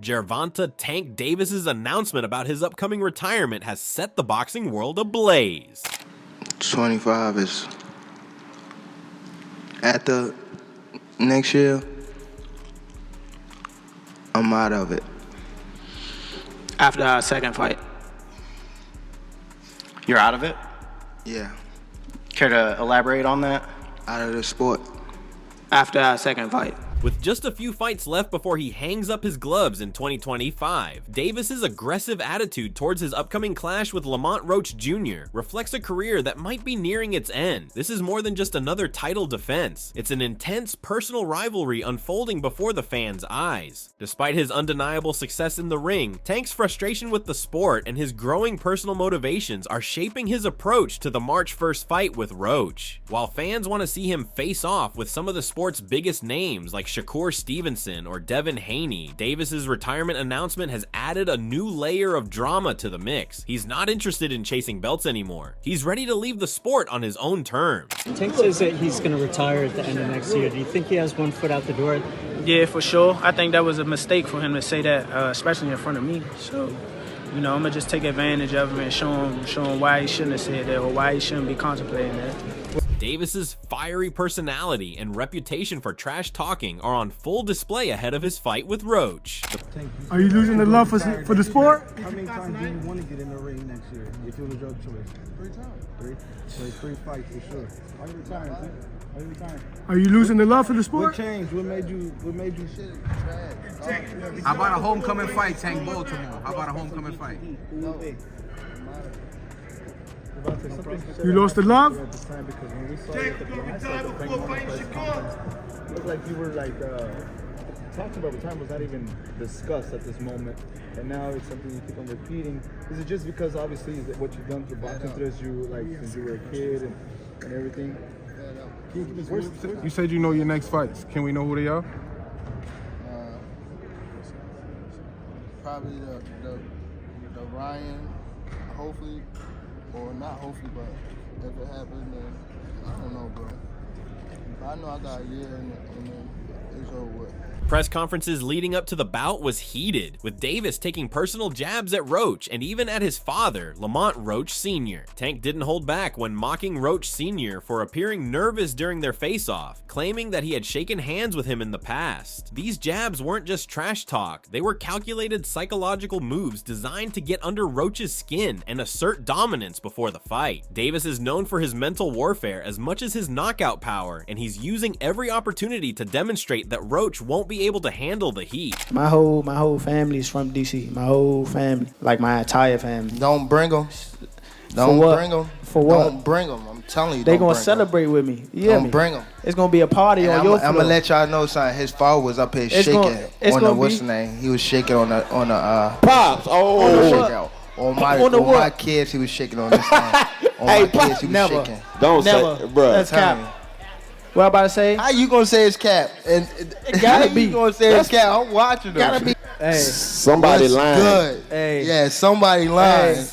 Gervonta Tank Davis's announcement about his upcoming retirement has set the boxing world ablaze. 25 is at the next year. I'm out of it. After our second fight. You're out of it? Yeah, Care to elaborate on that? out of the sport. After our second fight. With just a few fights left before he hangs up his gloves in 2025, Davis's aggressive attitude towards his upcoming clash with Lamont Roach Jr. reflects a career that might be nearing its end. This is more than just another title defense. It's an intense personal rivalry unfolding before the fans' eyes. Despite his undeniable success in the ring, Tank's frustration with the sport and his growing personal motivations are shaping his approach to the March 1st fight with Roach. While fans want to see him face off with some of the sport's biggest names like Shakur Stevenson or Devin Haney, Davis's retirement announcement has added a new layer of drama to the mix. He's not interested in chasing belts anymore. He's ready to leave the sport on his own terms. Tank says that he's going to retire at the end of next year. Do you think he has one foot out the door? Yeah, for sure. I think that was a mistake for him to say that, especially in front of me. So, I'm going to just take advantage of him and show him why he shouldn't have said that or why he shouldn't be contemplating that. Davis's fiery personality and reputation for trash talking are on full display ahead of his fight with Roach. Are you losing the love for the sport? How many times do you want to get in the ring next year if it was your choice? 3 times. 3? So 3 fights for sure. Why you retiring, Tank? Why you retiring? Are you losing the love for the What sport? changed? What made you shit? How about a homecoming fight, Tank Baltimore? How about a homecoming fight? You lost the love? At the time, because when we saw you at the press conference, it looked like you were like talking about retirement was not even discussed at this moment, and now it's something you keep on repeating. Is it just because obviously what you've done through boxing through you like since you were a kid and everything? You said you know your next fights. Can we know who they are? Probably the Ryan, hopefully, or not hopefully, but if it happens, then I don't know, bro. But I know I got a year and then it's over with. Press conferences leading up to the bout was heated, with Davis taking personal jabs at Roach and even at his father, Lamont Roach Sr. Tank didn't hold back when mocking Roach Sr. for appearing nervous during their face-off, claiming that he had shaken hands with him in the past. These jabs weren't just trash talk, they were calculated psychological moves designed to get under Roach's skin and assert dominance before the fight. Davis is known for his mental warfare as much as his knockout power, and he's using every opportunity to demonstrate that Roach won't be able to handle the heat. My whole family is from DC. My whole family, like my entire family. Don't bring them. Don't bring them. For what? Don't bring them. I'm telling you, They don't gonna bring celebrate with me. You hear Don't me? bring them. It's gonna be a party on your floor. I'm gonna let y'all know something. His father was up here It's shaking gonna on the be- what's the name? He was shaking on the Pops. shakeout. On my what? my kids, he was shaking on this thing. On Hey, my kids, he was never. shaking. Don't Never. say, bro. That's cap. What I about to say? How you gonna say it's cap? And gotta how be. you gonna say it's cap? I'm watching them. Gotta be. Hey. Somebody What's lying. good? Hey. Yeah, somebody lying. Hey.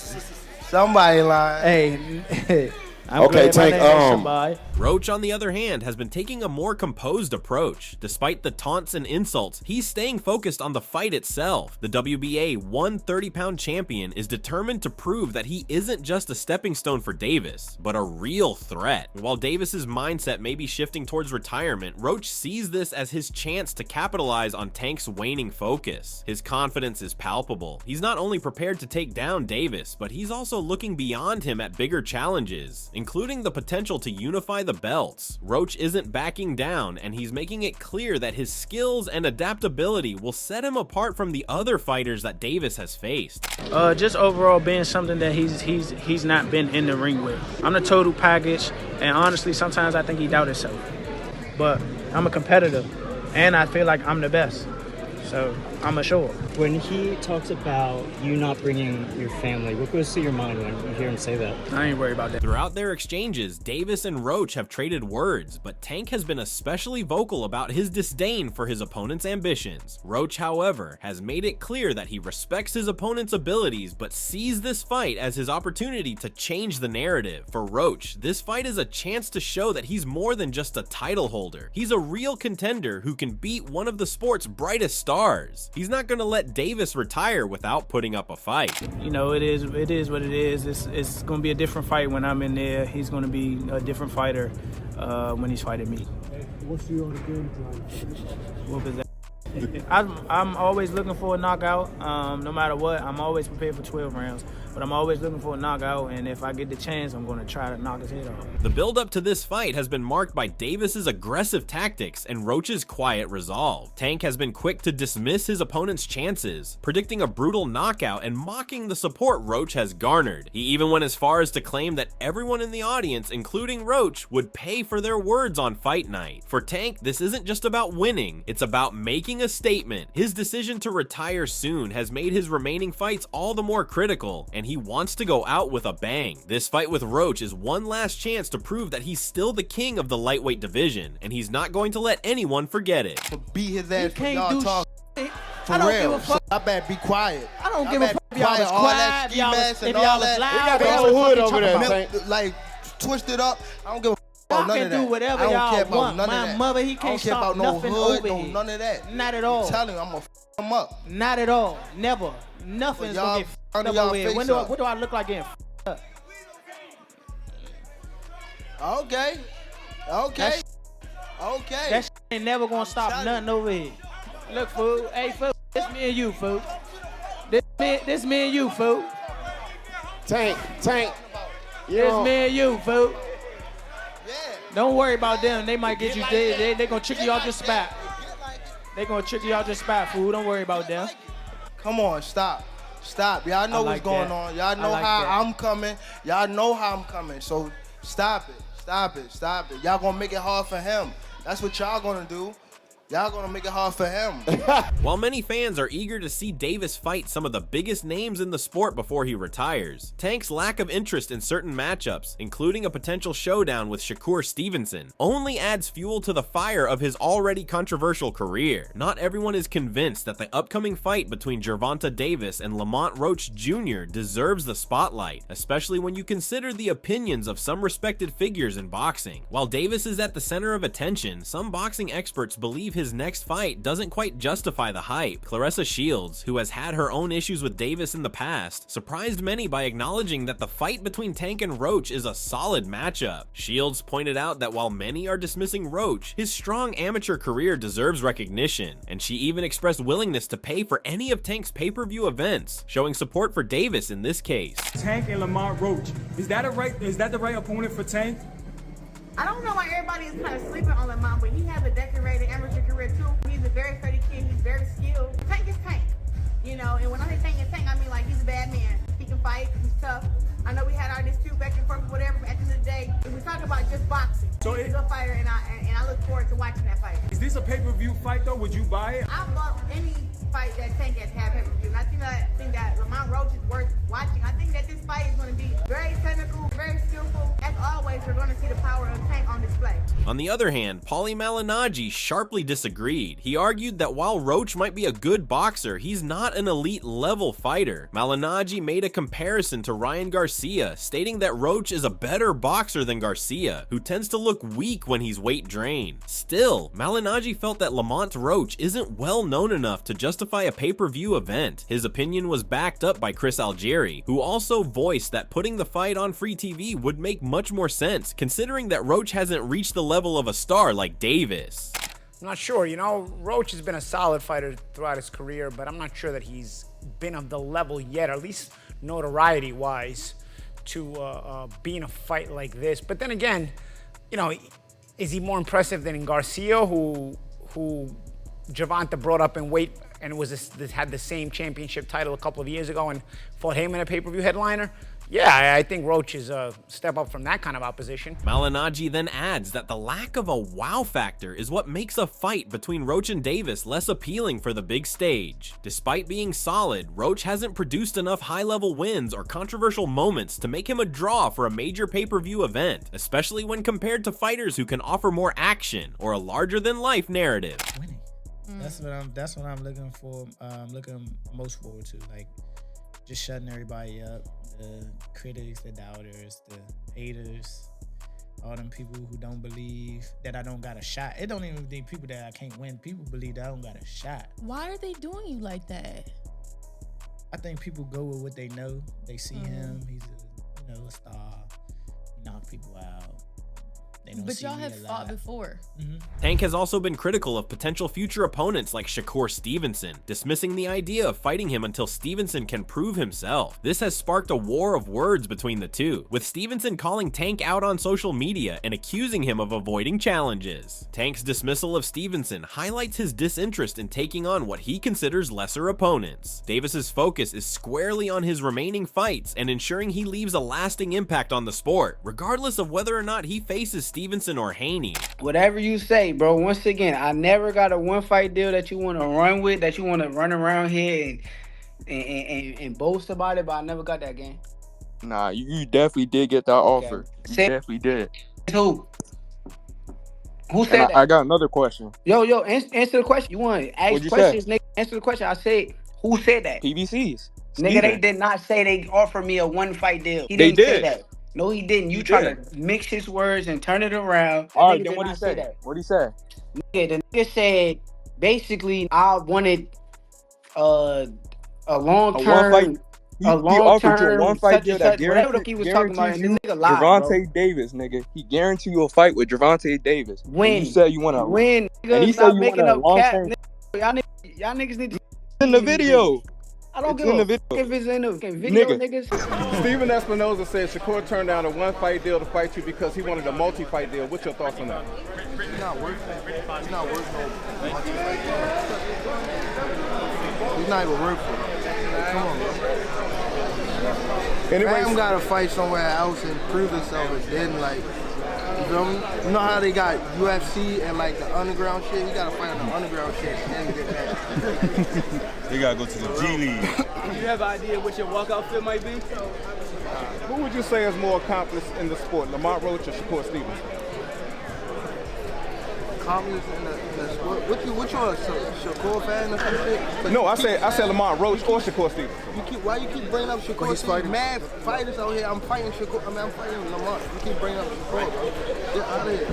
Somebody lying. Hey. I'm Okay, glad my Tank, name is somebody. Roach, on the other hand, has been taking a more composed approach. Despite the taunts and insults, he's staying focused on the fight itself. The WBA 130-pound champion is determined to prove that he isn't just a stepping stone for Davis, but a real threat. While Davis's mindset may be shifting towards retirement, Roach sees this as his chance to capitalize on Tank's waning focus. His confidence is palpable. He's not only prepared to take down Davis, but he's also looking beyond him at bigger challenges, including the potential to unify the belts. Roach isn't backing down, and he's making it clear that his skills and adaptability will set him apart from the other fighters that Davis has faced. Just overall being something that he's not been in the ring with. I'm the total package, and honestly, sometimes I think he doubts himself. But I'm a competitor, and I feel like I'm the best. So I'm assured. When he talks about you not bringing your family, what goes through your mind when you hear him say that? I ain't worried about that. Throughout their exchanges, Davis and Roach have traded words, but Tank has been especially vocal about his disdain for his opponent's ambitions. Roach, however, has made it clear that he respects his opponent's abilities, but sees this fight as his opportunity to change the narrative. For Roach, this fight is a chance to show that he's more than just a title holder. He's a real contender who can beat one of the sport's brightest stars. He's not gonna let Davis retire without putting up a fight. You know, it is what it is. It's going to be a different fight when I'm in there. He's going to be a different fighter when he's fighting me. What's your game plan? What was that? I'm always looking for a knockout. No matter what, I'm always prepared for 12 rounds. But I'm always looking for a knockout, and if I get the chance, I'm going to try to knock his head off. The build-up to this fight has been marked by Davis's aggressive tactics and Roach's quiet resolve. Tank has been quick to dismiss his opponent's chances, predicting a brutal knockout and mocking the support Roach has garnered. He even went as far as to claim that everyone in the audience, including Roach, would pay for their words on fight night. For Tank, this isn't just about winning, it's about making a statement. His decision to retire soon has made his remaining fights all the more critical, and he wants to go out with a bang. This fight with Roach is one last chance to prove that he's still the king of the lightweight division, and he's not going to let anyone forget it. Beat his ass for y'all talk. For I don't real. give a fuck. So I better be quiet. I don't give a fuck if y'all was All that quiet, ski y'all mask was, and if all y'all was that. loud. They got y'all the was hood fucking over talking there, about- like twisted up. I don't give a fuck Y'all about none can of that. do whatever I don't y'all care about want. none My of that. mother, he I don't can't care stop about no nothing hood, over no here. none of that. Not at all. I'm telling you, I'm gonna f him up. Not at all. Never. Nothing's But y'all gonna get front of f***ed up y'all over here. face When up. what do I look like getting f***ed up? Okay. Okay. Okay. That shit ain't never gonna stop nothing over here. Look, fool. Hey, fool. This me and you, fool. This me and you, fool. Tank. This me and you, fool. Yeah. Don't worry about them. They might get you. They gonna trick you out your spot. They gonna trick you out your spot, fool. Don't worry about them. Come on, stop. Stop. Y'all know like what's going that. on. Y'all know like how that. I'm coming. Y'all know how I'm coming. So stop it. Stop it. Stop it. Y'all gonna make it hard for him. That's what y'all gonna do. Y'all gonna make it hard for him. While many fans are eager to see Davis fight some of the biggest names in the sport before he retires, Tank's lack of interest in certain matchups, including a potential showdown with Shakur Stevenson, only adds fuel to the fire of his already controversial career. Not everyone is convinced that the upcoming fight between Gervonta Davis and Lamont Roach Jr. deserves the spotlight, especially when you consider the opinions of some respected figures in boxing. While Davis is at the center of attention, some boxing experts believe his next fight doesn't quite justify the hype. Claressa Shields, who has had her own issues with Davis in the past, surprised many by acknowledging that the fight between Tank and Roach is a solid matchup. Shields pointed out that while many are dismissing Roach, his strong amateur career deserves recognition, and she even expressed willingness to pay for any of Tank's pay-per-view events, showing support for Davis in this case. Tank and Lamont Roach, is that the right opponent for Tank? I don't know why everybody is kind of sleeping on Lamont, but he has a decorated amateur career too. He's a very sturdy kid. He's very skilled. Tank is Tank, you know. And when I say Tank is Tank, I mean like he's a bad man. He can fight. He's tough. I know we had our dispute back and forth, whatever. But at the end of the day, if we talk about just boxing, So he's a good fighter, and I look forward to watching that fight. Is this a pay-per-view fight though? Would you buy it? I bought any fight that Tank has had pay-per-view, and I think that Lamont Roach is worth watching. I think that this fight is going to be very technical, very skillful. As always, we're going to see the power of Tank on display. On the other hand, Paulie Malignaggi sharply disagreed. He argued that while Roach might be a good boxer, he's not an elite level fighter. Malignaggi made a comparison to Ryan Garcia, stating that Roach is a better boxer than Garcia, who tends to look weak when he's weight drained. Still, Malignaggi felt that Lamont Roach isn't well known enough to justify a pay-per-view event. His opinion was backed up by Chris Algieri, who also voiced that putting the fight on free TV would make much more sense, considering that Roach hasn't reached the level of a star like Davis. I'm not sure. You know, Roach has been a solid fighter throughout his career, but I'm not sure that he's been of the level yet, or at least notoriety-wise, to be in a fight like this. But then again, you know, is he more impressive than Garcia, who Gervonta brought up in weight and had the same championship title a couple of years ago and fought him in a pay-per-view headliner? Yeah, I think Roach is a step up from that kind of opposition. Malignaggi then adds that the lack of a wow factor is what makes a fight between Roach and Davis less appealing for the big stage. Despite being solid, Roach hasn't produced enough high-level wins or controversial moments to make him a draw for a major pay-per-view event, especially when compared to fighters who can offer more action or a larger-than-life narrative. That's what I'm looking for. Looking most forward to, like just shutting everybody up. The critics, the doubters, the haters. All them people who don't believe that I don't got a shot. It don't even be people that I can't win. People believe that I don't got a shot. Why are they doing you like that? I think people go with what they know. They see him. He's a star. He knock people out. But y'all have fought before. Tank has also been critical of potential future opponents like Shakur Stevenson, dismissing the idea of fighting him until Stevenson can prove himself. This has sparked a war of words between the two, with Stevenson calling Tank out on social media and accusing him of avoiding challenges. Tank's dismissal of Stevenson highlights his disinterest in taking on what he considers lesser opponents. Davis's focus is squarely on his remaining fights and ensuring he leaves a lasting impact on the sport, regardless of whether or not he faces Stevenson or Haney. Whatever you say, bro. Once again, I never got a one-fight deal that you want to run with, that you want to run around here and boast about it, but I never got that game. Nah, you definitely did get that offer. You definitely did. Who? Who said that? I got another question. Yo, answer the question. You want to ask questions, nigga? Answer the question. I said, who said that? PBCs. Nigga, they did not say they offered me a one-fight deal. He didn't say that. No, he didn't. You trying to mix his words and turn it around. All right, then what he said? What he said? Nigga, the nigga said, basically, I wanted a long-term... He offered you a one-fight deal that guarantees you Gervonta Davis, nigga. He guaranteed you a fight with Gervonta Davis. When? You said you want to win. And he said you want a long-term... Y'all niggas need to... in the video. I don't give a fuck if it's in the video, niggas. Steven Espinoza said Shakur turned down a one-fight deal to fight you because he wanted a multi-fight deal. What's your thoughts on that? He's not worth it. He's not worth no multi-fight deal. He's not even worth it. Come on, bro. Bam got to fight somewhere else and prove himself, and then, like, you feel me? You know how they got UFC and, like, the underground shit? He got to fight on the underground shit and get that. They got to go to the G League. Do you have an idea what your walkout fit might be? Who would you say is more accomplished in the sport, Lamont Roach or Shakur Stevenson? Accomplished in the sport? What you a Shakur fan or some shit? No, I said Lamont Roach or Shakur Stevenson. Why you keep bringing up Shakur? He's fighting mad fighters out here. I'm fighting Shakur. I'm fighting Lamont. You keep bringing up Shakur, bro. Get out of here.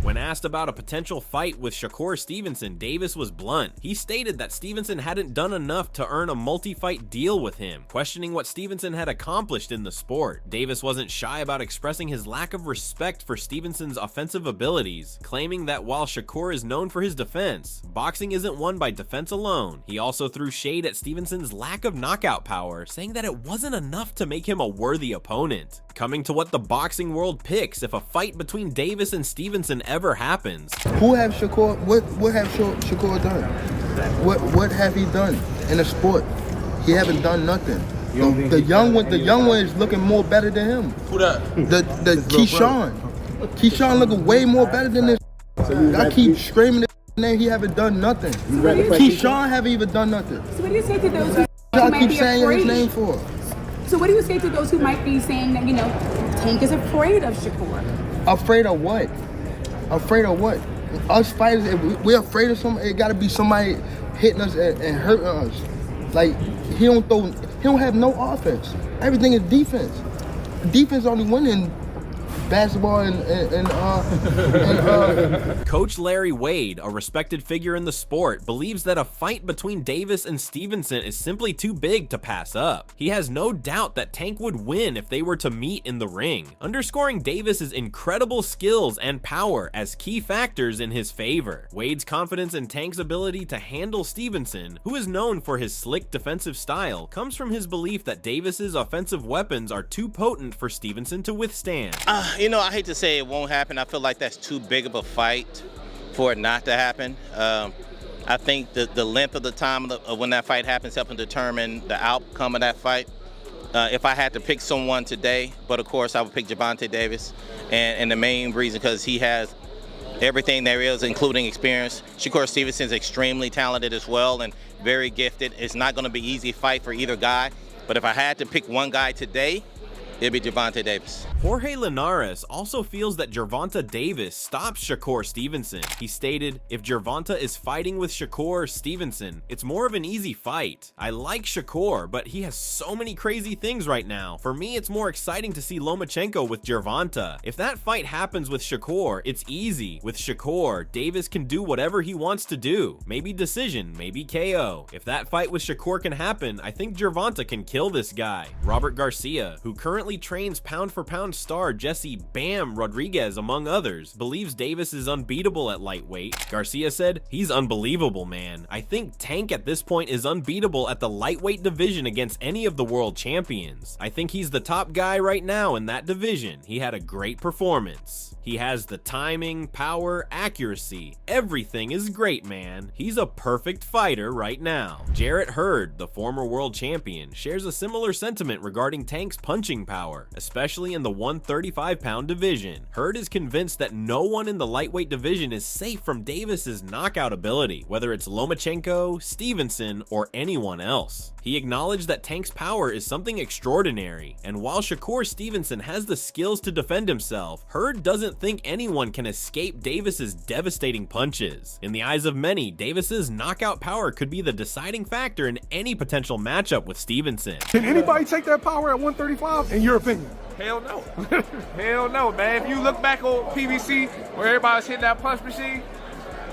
When asked about a potential fight with Shakur Stevenson, Davis was blunt. He stated that Stevenson hadn't done enough to earn a multi-fight deal with him, questioning what Stevenson had accomplished in the sport. Davis wasn't shy about expressing his lack of respect for Stevenson's offensive abilities, claiming that while Shakur is known for his defense, boxing isn't won by defense alone. He also threw shade at Stevenson's lack of knockout power, saying that it wasn't enough to make him a worthy opponent. Coming to what the boxing world picks if a fight between Davis and Stevenson ever happens. Who have Shakur? What have Shakur done? What have he done in the sport? He haven't done nothing. The young one is looking more better than him. Who that? The Keyshawn. Keyshawn looking way more better than this. I keep screaming his name. He haven't done nothing. Keyshawn haven't even done nothing. So what do you say to those who Y'all might keep be saying afraid? his name for? So what do you say to those who might be saying that, Tank is afraid of Shakur? Afraid of what? Afraid of what? Us fighters, if we're afraid of somebody, it gotta be somebody hitting us and hurting us. Like, he don't have no offense. Everything is defense. Defense only winning basketball and Coach Larry Wade, a respected figure in the sport, believes that a fight between Davis and Stevenson is simply too big to pass up. He has no doubt that Tank would win if they were to meet in the ring, underscoring Davis's incredible skills and power as key factors in his favor. Wade's confidence in Tank's ability to handle Stevenson, who is known for his slick defensive style, comes from his belief that Davis's offensive weapons are too potent for Stevenson to withstand. I hate to say it won't happen. I feel like that's too big of a fight for it not to happen. I think the length of the time of when that fight happens helps determine the outcome of that fight. If I had to pick someone today, but of course I would pick Gervonta Davis, and the main reason because he has everything there is, including experience. Shakur Stevenson is extremely talented as well and very gifted. It's not going to be an easy fight for either guy, but if I had to pick one guy today, it'd be Gervonta Davis. Jorge Linares also feels that Gervonta Davis stops Shakur Stevenson. He stated, "If Gervonta is fighting with Shakur Stevenson, it's more of an easy fight. I like Shakur, but he has so many crazy things right now. For me, it's more exciting to see Lomachenko with Gervonta. If that fight happens with Shakur, it's easy. With Shakur, Davis can do whatever he wants to do. Maybe decision, maybe KO. If that fight with Shakur can happen, I think Gervonta can kill this guy." Robert Garcia, who currently trains pound-for-pound star Jesse Bam Rodriguez among others, believes Davis is unbeatable at lightweight. Garcia said, "He's unbelievable, man. I think Tank at this point is unbeatable at the lightweight division against any of the world champions. I think he's the top guy right now in that division. He had a great performance. He has the timing, power, accuracy. Everything is great, man. He's a perfect fighter right now." Jarrett Hurd, the former world champion, shares a similar sentiment regarding Tank's punching power, especially in the 135-pound division. Hurd is convinced that no one in the lightweight division is safe from Davis's knockout ability, whether it's Lomachenko, Stevenson, or anyone else. He acknowledged that Tank's power is something extraordinary, and while Shakur Stevenson has the skills to defend himself, Hurd doesn't think anyone can escape Davis's devastating punches. In the eyes of many, Davis's knockout power could be the deciding factor in any potential matchup with Stevenson. Can anybody take that power at 135, in your opinion? Hell no. Hell no, man. If you look back on PBC, where everybody was hitting that punch machine,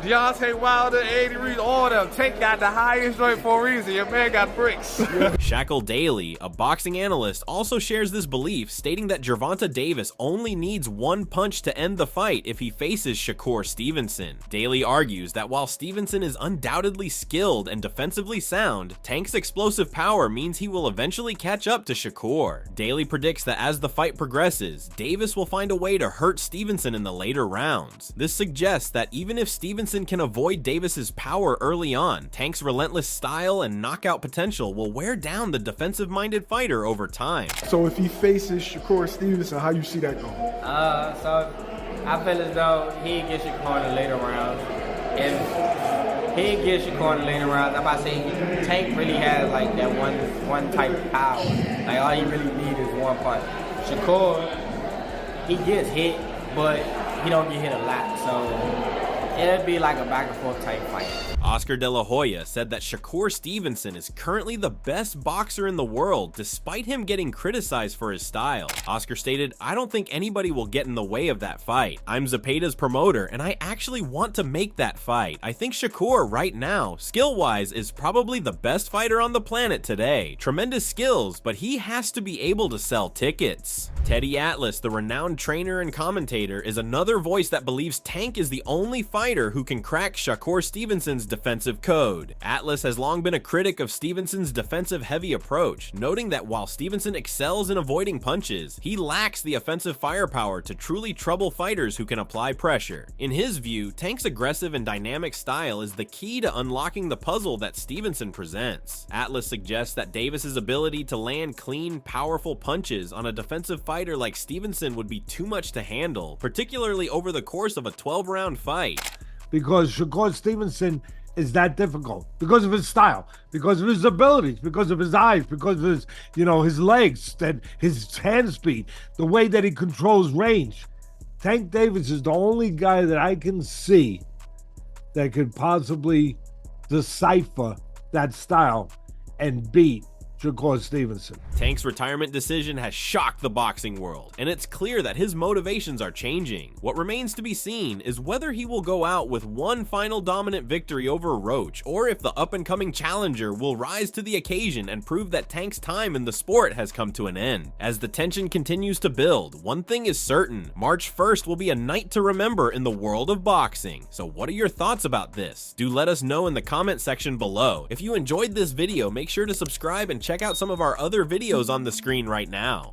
Deontay Wilder, Eddie Reed, all them. Tank got the highest joint for a reason. Your man got bricks. Shackle Daly, a boxing analyst, also shares this belief, stating that Gervonta Davis only needs one punch to end the fight if he faces Shakur Stevenson. Daly argues that while Stevenson is undoubtedly skilled and defensively sound, Tank's explosive power means he will eventually catch up to Shakur. Daly predicts that as the fight progresses, Davis will find a way to hurt Stevenson in the later rounds. This suggests that even if Stevenson can avoid Davis's power early on, Tank's relentless style and knockout potential will wear down the defensive-minded fighter over time. So if he faces Shakur Stevenson, how you see that going? So I feel as though he gets Shakur in the later rounds. If he gets Shakur in the later rounds, I'm about to say Tank really has like that one type of power. Like all he really needs is one punch. Shakur, he gets hit, but he don't get hit a lot. So it'd be like a back and forth type fight. Oscar De La Hoya said that Shakur Stevenson is currently the best boxer in the world, despite him getting criticized for his style. Oscar stated, "I don't think anybody will get in the way of that fight. I'm Zepeda's promoter, and I actually want to make that fight. I think Shakur right now, skill-wise, is probably the best fighter on the planet today. Tremendous skills, but he has to be able to sell tickets." Teddy Atlas, the renowned trainer and commentator, is another voice that believes Tank is the only fighter who can crack Shakur Stevenson's defensive code. Atlas has long been a critic of Stevenson's defensive-heavy approach, noting that while Stevenson excels in avoiding punches, he lacks the offensive firepower to truly trouble fighters who can apply pressure. In his view, Tank's aggressive and dynamic style is the key to unlocking the puzzle that Stevenson presents. Atlas suggests that Davis's ability to land clean, powerful punches on a defensive fighter like Stevenson would be too much to handle, particularly over the course of a 12-round fight. Because Shakur Stevenson is that difficult because of his style, because of his abilities, because of his eyes, because of his, his legs, and his hand speed, the way that he controls range. Tank Davis is the only guy that I can see that could possibly decipher that style and beat Shakur Stevenson. Tank's retirement decision has shocked the boxing world, and it's clear that his motivations are changing. What remains to be seen is whether he will go out with one final dominant victory over Roach, or if the up-and-coming challenger will rise to the occasion and prove that Tank's time in the sport has come to an end. As the tension continues to build, one thing is certain: March 1st will be a night to remember in the world of boxing. So what are your thoughts about this? Do let us know in the comment section below. If you enjoyed this video, make sure to subscribe and check out some of our other videos on the screen right now.